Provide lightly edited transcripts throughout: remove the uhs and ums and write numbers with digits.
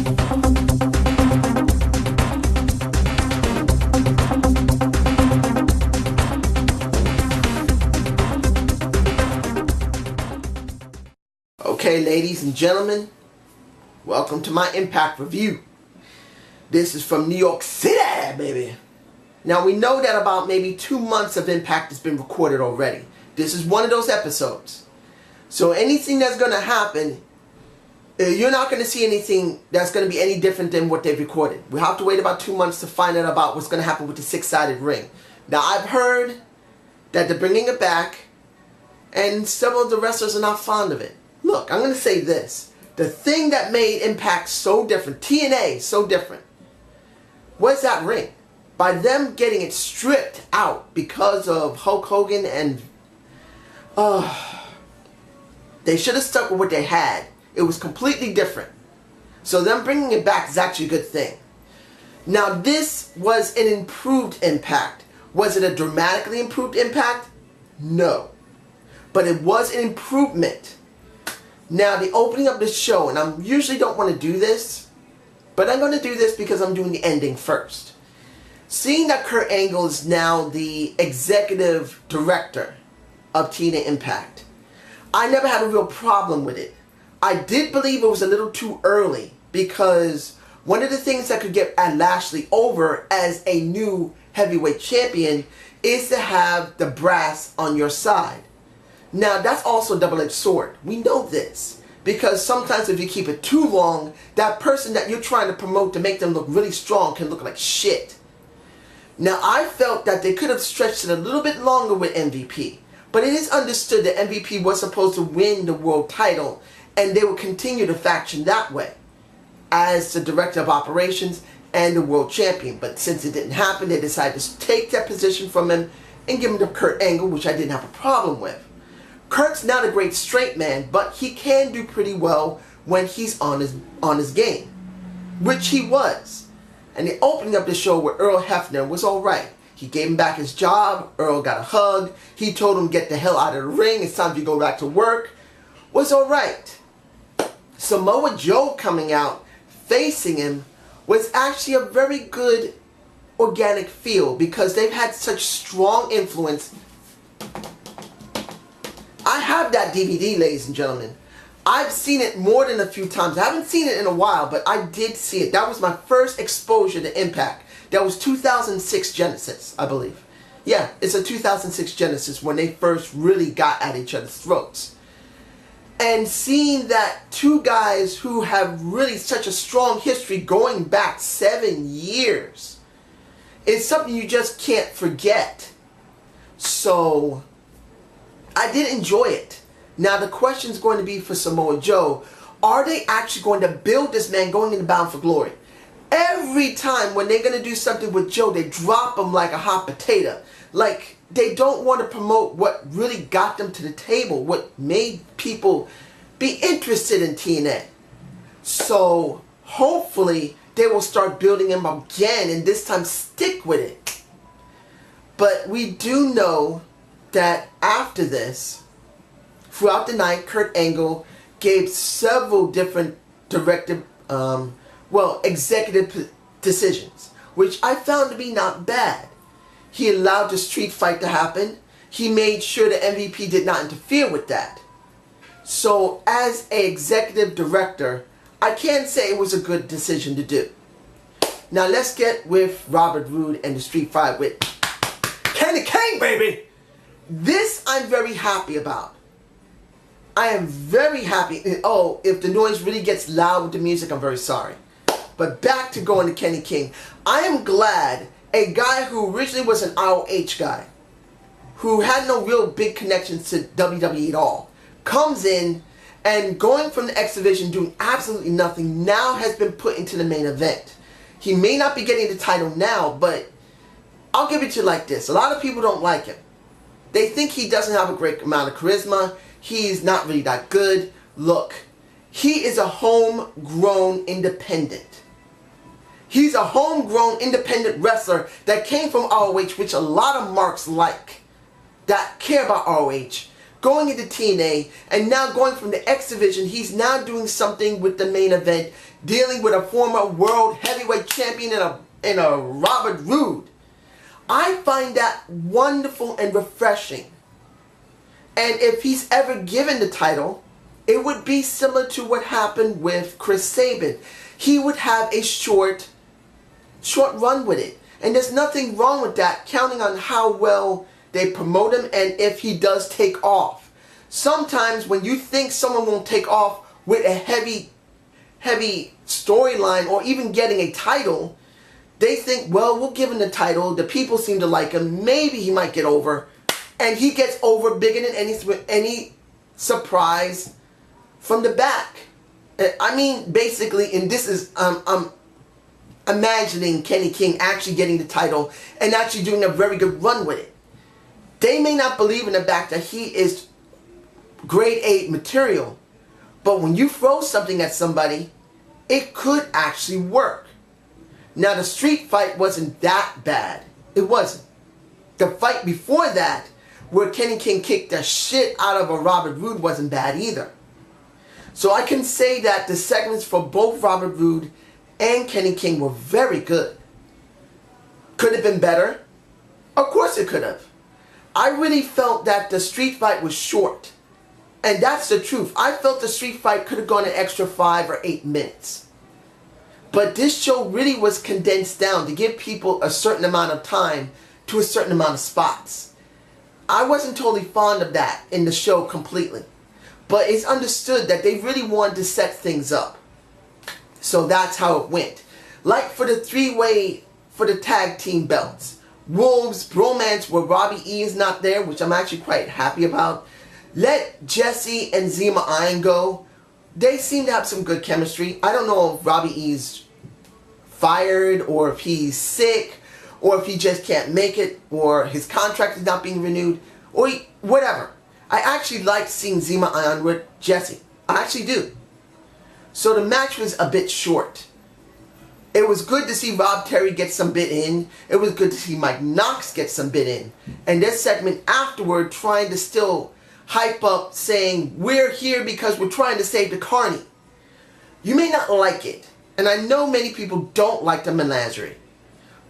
Okay, ladies and gentlemen, welcome to my iMPACT review. This is from New York City, baby. Now, we know that about maybe 2 months of iMPACT has been recorded already. This is one of those episodes. So anything that's going to happen, you're not going to see anything that's going to be any different than what they've recorded. We have to wait about 2 months to find out about what's going to happen with the six-sided ring. Now, I've heard that they're bringing it back, and several of the wrestlers are not fond of it. Look, I'm going to say this. The thing that made iMPACT so different, TNA so different, was that ring. By them getting it stripped out because of Hulk Hogan and... they should have stuck with what they had. It was completely different. So them bringing it back is actually a good thing. Now, this was an improved iMPACT. Was it a dramatically improved iMPACT? No. But it was an improvement. Now, the opening of this show, and I usually don't want to do this, but I'm going to do this because I'm doing the ending first. Seeing that Kurt Angle is now the executive director of TNA iMPACT, I never had a real problem with it. I did believe it was a little too early because one of the things that could get Lashley over as a new heavyweight champion is to have the brass on your side. Now, that's also a double-edged sword. We know this because sometimes if you keep it too long, that person that you're trying to promote to make them look really strong can look like shit. Now, I felt that they could have stretched it a little bit longer with MVP, but it is understood that MVP was supposed to win the world title, and they would continue the faction that way as the director of operations and the world champion. But since it didn't happen, they decided to take that position from him and give him to Kurt Angle, which I didn't have a problem with. Kurt's not a great straight man, but he can do pretty well when he's on his game, which he was. And the opening of the show with Earl Hebner was alright. He gave him back his job, Earl got a hug, he told him get the hell out of the ring, it's time to go back to work, was alright. Samoa Joe coming out, facing him, was actually a very good organic feel because they've had such strong influence. I have that DVD, ladies and gentlemen. I've seen it more than a few times. I haven't seen it in a while, but I did see it. That was my first exposure to iMPACT. That was 2006 Genesis, I believe. Yeah, it's a 2006 Genesis when they first really got at each other's throats. And seeing that two guys who have really such a strong history going back 7 years is something you just can't forget. So I did enjoy it. Now the question is going to be for Samoa Joe, are they actually going to build this man going into Bound for Glory? Every time when they're going to do something with Joe, they drop him like a hot potato. Like they don't want to promote what really got them to the table, what made people be interested in TNA. So hopefully they will start building him again and this time stick with it. But we do know that after this, throughout the night, Kurt Angle gave several different executive decisions, which I found to be not bad. He allowed the street fight to happen. He made sure the MVP did not interfere with that. So as an executive director, I can say it was a good decision to do. Now let's get with Robert Roode and the street fight with Kenny King, baby! This I'm very happy about. I am very happy. Oh, if the noise really gets loud with the music, I'm very sorry. But back to going to Kenny King. I am glad a guy who originally was an ROH guy, who had no real big connections to WWE at all, comes in and going from the X Division doing absolutely nothing now has been put into the main event. He may not be getting the title now, but I'll give it to you like this. A lot of people don't like him. They think he doesn't have a great amount of charisma. He's not really that good. Look, he is a homegrown independent. He's a homegrown independent wrestler that came from ROH, which a lot of marks like, that care about ROH, going into TNA, and now going from the X Division, he's now doing something with the main event, dealing with a former world heavyweight champion in a Robert Roode. I find that wonderful and refreshing. And if he's ever given the title, it would be similar to what happened with Chris Sabin. He would have a short run with it. And there's nothing wrong with that, counting on how well they promote him and if he does take off. Sometimes when you think someone won't take off with a heavy storyline or even getting a title, they think, well, we'll give him the title. The people seem to like him. Maybe he might get over. And he gets over bigger than any surprise from the back. I mean, basically, and this is, I'm imagining Kenny King actually getting the title and actually doing a very good run with it. They may not believe in the back that he is grade A material, but when you throw something at somebody, it could actually work. Now, the street fight wasn't that bad. It wasn't. The fight before that, where Kenny King kicked the shit out of a Robert Roode, wasn't bad either. So I can say that the segments for both Robert Roode and Kenny King were very good. Could it have been better? Of course it could have. I really felt that the street fight was short. And that's the truth. I felt the street fight could have gone an extra 5 or 8 minutes. But this show really was condensed down to give people a certain amount of time to a certain amount of spots. I wasn't totally fond of that in the show completely. But it's understood that they really wanted to set things up. So that's how it went. Like for the three-way, for the tag team belts. Wolves, Bromance, where Robbie E is not there, which I'm actually quite happy about. Let Jesse and Zema Iron go. They seem to have some good chemistry. I don't know if Robbie E's fired, or if he's sick, or if he just can't make it, or his contract is not being renewed, or whatever. I actually like seeing Zema Iron with Jesse. I actually do. So the match was a bit short. It was good to see Rob Terry get some bit in. It was good to see Mike Knox get some bit in. And this segment afterward trying to still hype up, saying, we're here because we're trying to save the Carney. You may not like it. And I know many people don't like the menagerie.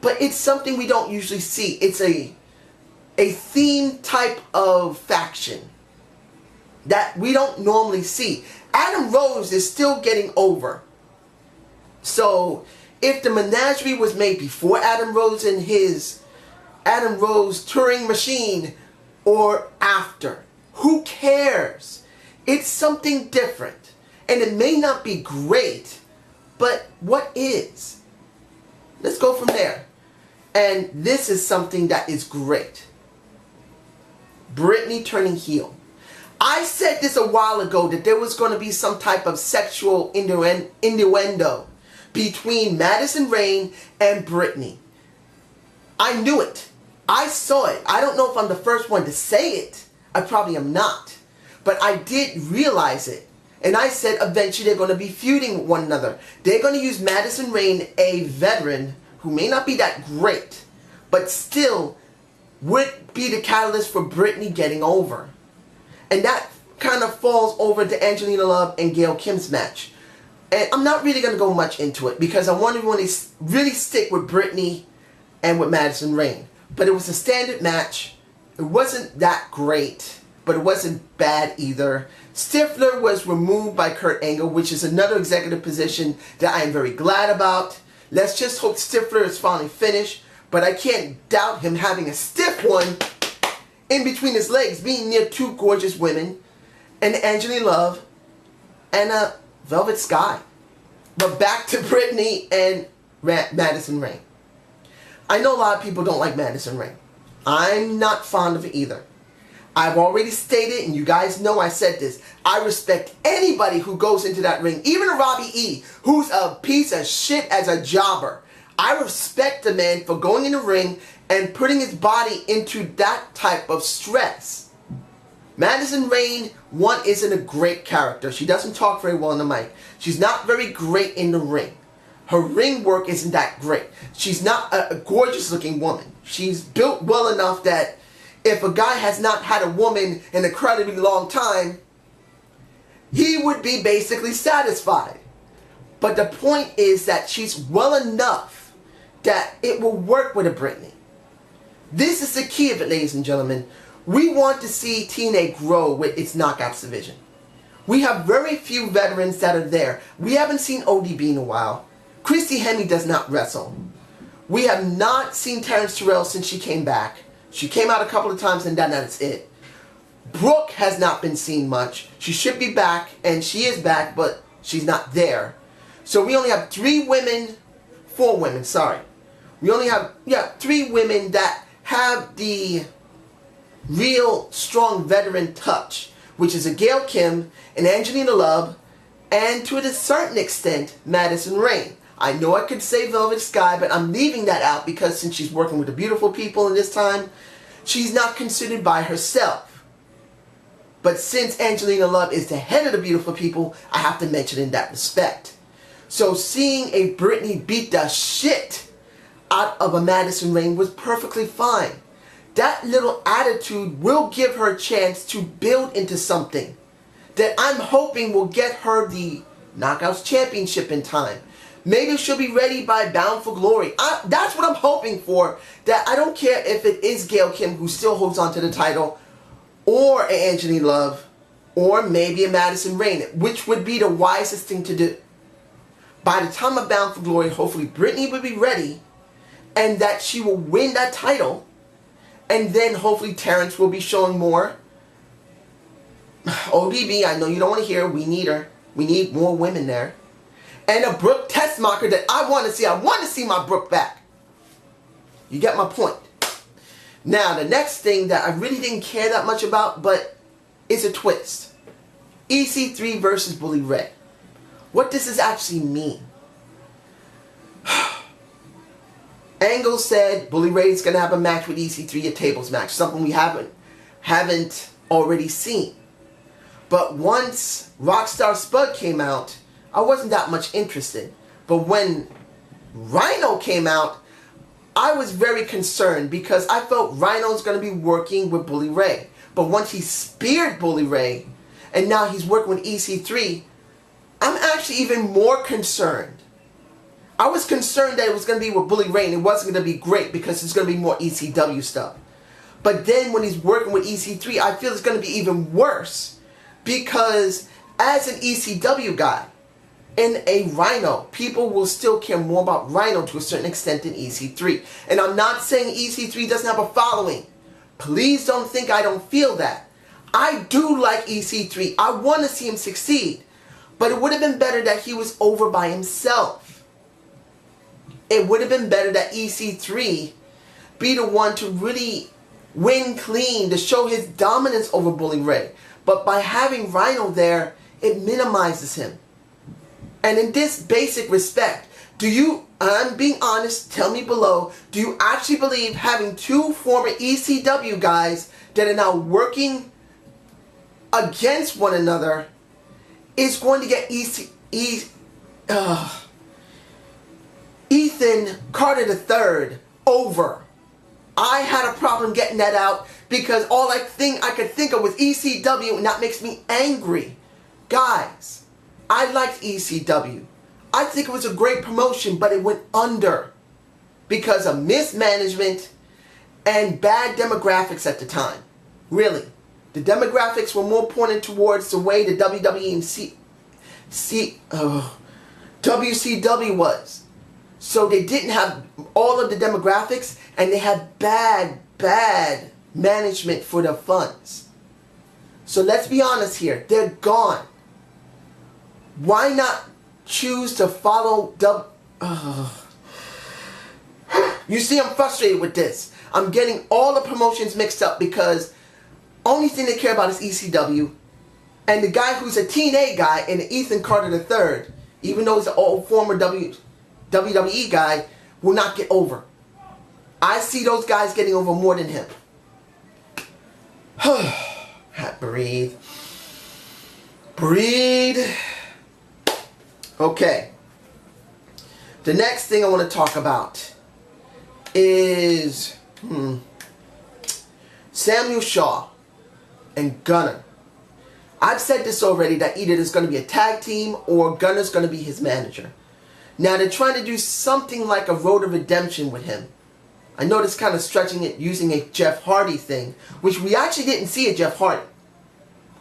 But it's something we don't usually see. It's a theme type of faction that we don't normally see. Adam Rose is still getting over. So if the menagerie was made before Adam Rose and his Adam Rose touring machine, or after, who cares? It's something different. And it may not be great, but what is? Let's go from there. And this is something that is great. Brittany turning heel. I said this a while ago that there was going to be some type of sexual innuendo between Madison Rayne and Brittany. I knew it. I saw it. I don't know if I'm the first one to say it. I probably am not. But I did realize it. And I said eventually they're going to be feuding with one another. They're going to use Madison Rayne, a veteran who may not be that great, but still would be the catalyst for Brittany getting over. And that kind of falls over to Angelina Love and Gail Kim's match. And I'm not really going to go much into it because I want to really stick with Brittany and with Madison Rayne. But it was a standard match. It wasn't that great, but it wasn't bad either. Stifler was removed by Kurt Angle, which is another executive position that I am very glad about. Let's just hope Stifler is finally finished. But I can't doubt him having a stiff one in between his legs, being near two gorgeous women, and Angelina Love and Velvet Sky. But back to Brittany and Madison Rayne. I know a lot of people don't like Madison Rayne. I'm not fond of it either. I've already stated, and you guys know I said this, I respect anybody who goes into that ring, even a Robbie E, who's a piece of shit as a jobber. I respect the man for going in the ring and putting his body into that type of stress. Madison Rayne, one, isn't a great character. She doesn't talk very well on the mic. She's not very great in the ring. Her ring work isn't that great. She's not a gorgeous looking woman. She's built well enough that if a guy has not had a woman in an incredibly long time, he would be basically satisfied. But the point is that she's well enough that it will work with a Brittany. This is the key of it, ladies and gentlemen. We want to see TNA grow with its knockouts division. We have very few veterans that are there. We haven't seen ODB in a while. Christy Hemme does not wrestle. We have not seen Terrence Terrell since she came back. She came out a couple of times and that's it. Brooke has not been seen much. She should be back, and she is back, but she's not there. So we only have 4 women, sorry. We only have, 3 women that have the real strong veteran touch, which is a Gail Kim, an Angelina Love, and to a certain extent, Madison Rayne. I know I could say Velvet Sky, but I'm leaving that out because since she's working with the beautiful people in this time, she's not considered by herself. But since Angelina Love is the head of the beautiful people, I have to mention in that respect. So seeing a Brittany beat the shit out of a Madison Rayne was perfectly fine. That little attitude will give her a chance to build into something that I'm hoping will get her the Knockouts Championship in time. Maybe she'll be ready by Bound for Glory. That's what I'm hoping for. That I don't care if it is Gail Kim who still holds on to the title, or an Angelina Love, or maybe a Madison Rayne, which would be the wisest thing to do. By the time of Bound for Glory, hopefully Brittany will be ready, and that she will win that title, and then hopefully Terrence will be showing more. ODB, I know you don't want to hear, we need her. We need more women there. And a Brooke Tessmacher that I want to see. I want to see my Brooke back. You get my point. Now, the next thing that I really didn't care that much about, but it's a twist. EC3 versus Bully Ray. What does this actually mean? Angle said Bully Ray is going to have a match with EC3, a tables match. Something we haven't already seen. But once Rockstar Spud came out, I wasn't that much interested. But when Rhino came out, I was very concerned because I felt Rhino's going to be working with Bully Ray. But once he speared Bully Ray, and now he's working with EC3, I'm actually even more concerned. I was concerned that it was going to be with Bully Ray and it wasn't going to be great because it's going to be more ECW stuff. But then when he's working with EC3, I feel it's going to be even worse because as an ECW guy, in a Rhino, people will still care more about Rhino to a certain extent than EC3. And I'm not saying EC3 doesn't have a following. Please don't think I don't feel that. I do like EC3. I want to see him succeed. But it would have been better that he was over by himself. It would have been better that EC3 be the one to really win clean, to show his dominance over Bully Ray. But by having Rhino there, it minimizes him. And in this basic respect, do you, I'm being honest, tell me below, do you actually believe having 2 former ECW guys that are now working against one another is going to get Ethan Carter III over? I had a problem getting that out because all I could think of was ECW, and that makes me angry. Guys, I liked ECW. I think it was a great promotion, but it went under because of mismanagement and bad demographics at the time. Really. The demographics were more pointed towards the way the WWE and WCW was. So they didn't have all of the demographics, and they had bad management for the funds. So let's be honest here. They're gone. Why not choose to follow You see, I'm frustrated with this. I'm getting all the promotions mixed up because only thing they care about is ECW. And the guy who's a TNA guy and Ethan Carter III, even though he's an old former WWE guy, will not get over. I see those guys getting over more than him. Breathe. Breathe. Okay. The next thing I want to talk about is Samuel Shaw and Gunner. I've said this already, that either there's going to be a tag team or Gunner's going to be his manager. Now they're trying to do something like a road of redemption with him. I know this kind of stretching it using a Jeff Hardy thing, which we actually didn't see a Jeff Hardy.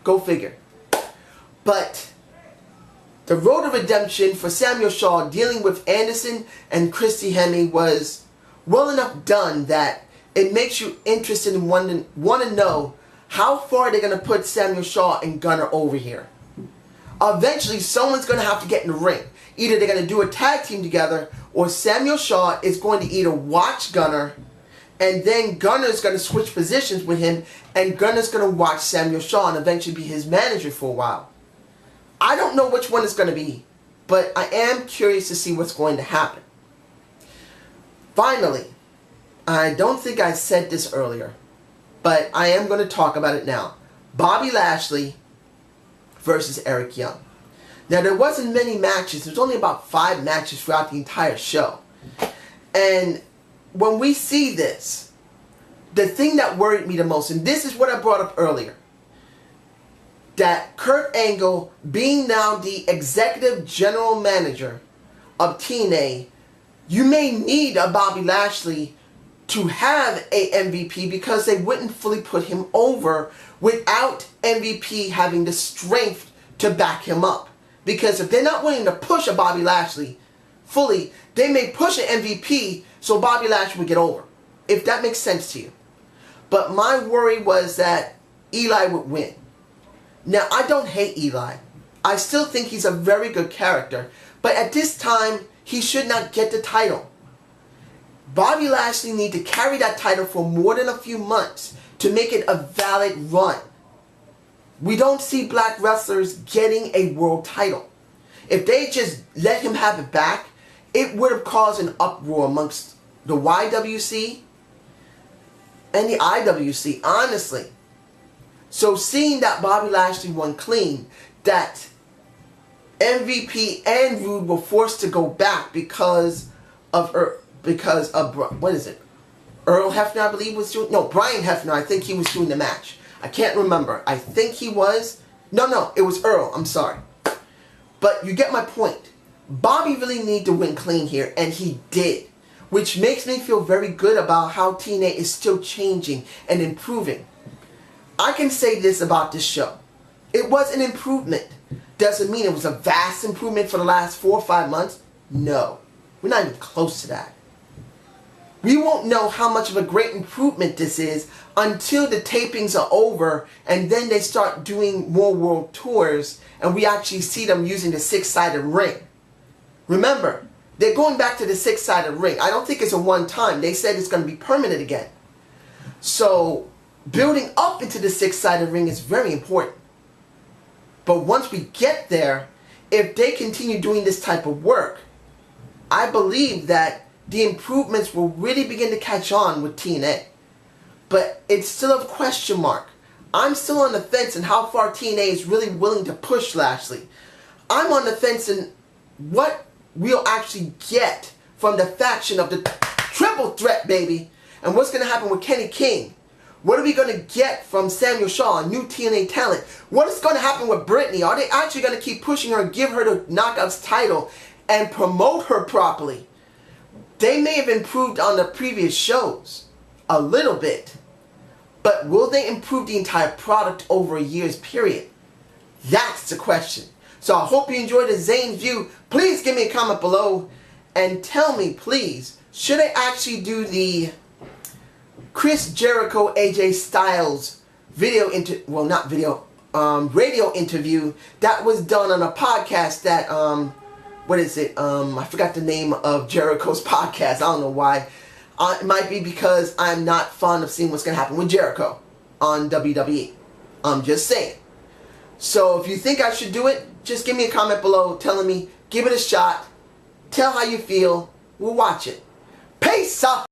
Go figure. But the road of redemption for Samuel Shaw dealing with Anderson and Christy Hemme was well enough done that it makes you interested and want to know how far they're going to put Samuel Shaw and Gunner over here. Eventually, someone's going to have to get in the ring. Either they're going to do a tag team together, or Samuel Shaw is going to either watch Gunner, and then Gunner's going to switch positions with him, and Gunner's going to watch Samuel Shaw and eventually be his manager for a while. I don't know which one it's going to be, but I am curious to see what's going to happen. Finally, I don't think I said this earlier, but I am going to talk about it now. Bobby Lashley versus Eric Young. Now, there wasn't many matches. There was only about 5 matches throughout the entire show. And when we see this, the thing that worried me the most, and this is what I brought up earlier, that Kurt Angle, being now the executive general manager of TNA, you may need a Bobby Lashley to have a MVP, because they wouldn't fully put him over without MVP having the strength to back him up. Because if they're not willing to push a Bobby Lashley fully, they may push an MVP so Bobby Lashley would get over. If that makes sense to you. But my worry was that Eli would win. Now, I don't hate Eli. I still think he's a very good character. But at this time, he should not get the title. Bobby Lashley needs to carry that title for more than a few months to make it a valid run. We don't see black wrestlers getting a world title. If they just let him have it back, it would have caused an uproar amongst the YWC and the IWC, honestly. So seeing that Bobby Lashley won clean, that MVP and Rude were forced to go back because of what is it? Earl Hebner, I believe, was doing... No, Brian Hebner, I think he was doing the match. I can't remember. I think he was... No, it was Earl. I'm sorry. But you get my point. Bobby really needed to win clean here, and he did. Which makes me feel very good about how TNA is still changing and improving. I can say this about this show. It was an improvement. Doesn't mean it was a vast improvement for the last 4 or 5 months. No. We're not even close to that. We won't know how much of a great improvement this is until the tapings are over and then they start doing more world tours and we actually see them using the 6-sided ring. Remember, they're going back to the 6-sided ring. I don't think it's a one-time. They said it's going to be permanent again. So, building up into the 6-sided ring is very important. But once we get there, if they continue doing this type of work, I believe that the improvements will really begin to catch on with TNA. But it's still a question mark. I'm still on the fence on how far TNA is really willing to push Lashley. I'm on the fence in what we'll actually get from the faction of the Triple Threat, baby. And what's going to happen with Kenny King. What are we going to get from Samuel Shaw, a new TNA talent? What is going to happen with Brittany? Are they actually going to keep pushing her, give her the Knockouts title, and promote her properly? They may have improved on the previous shows a little bit, but will they improve the entire product over a year's period? That's the question. So I hope you enjoyed the Zane view. Please give me a comment below and tell me, please, should I actually do the Chris Jericho AJ Styles radio interview that was done on a podcast that what is it? I forgot the name of Jericho's podcast. I don't know why. It might be because I'm not fond of seeing what's going to happen with Jericho on WWE. I'm just saying. So if you think I should do it, just give me a comment below telling me, give it a shot. Tell how you feel. We'll watch it. Peace out.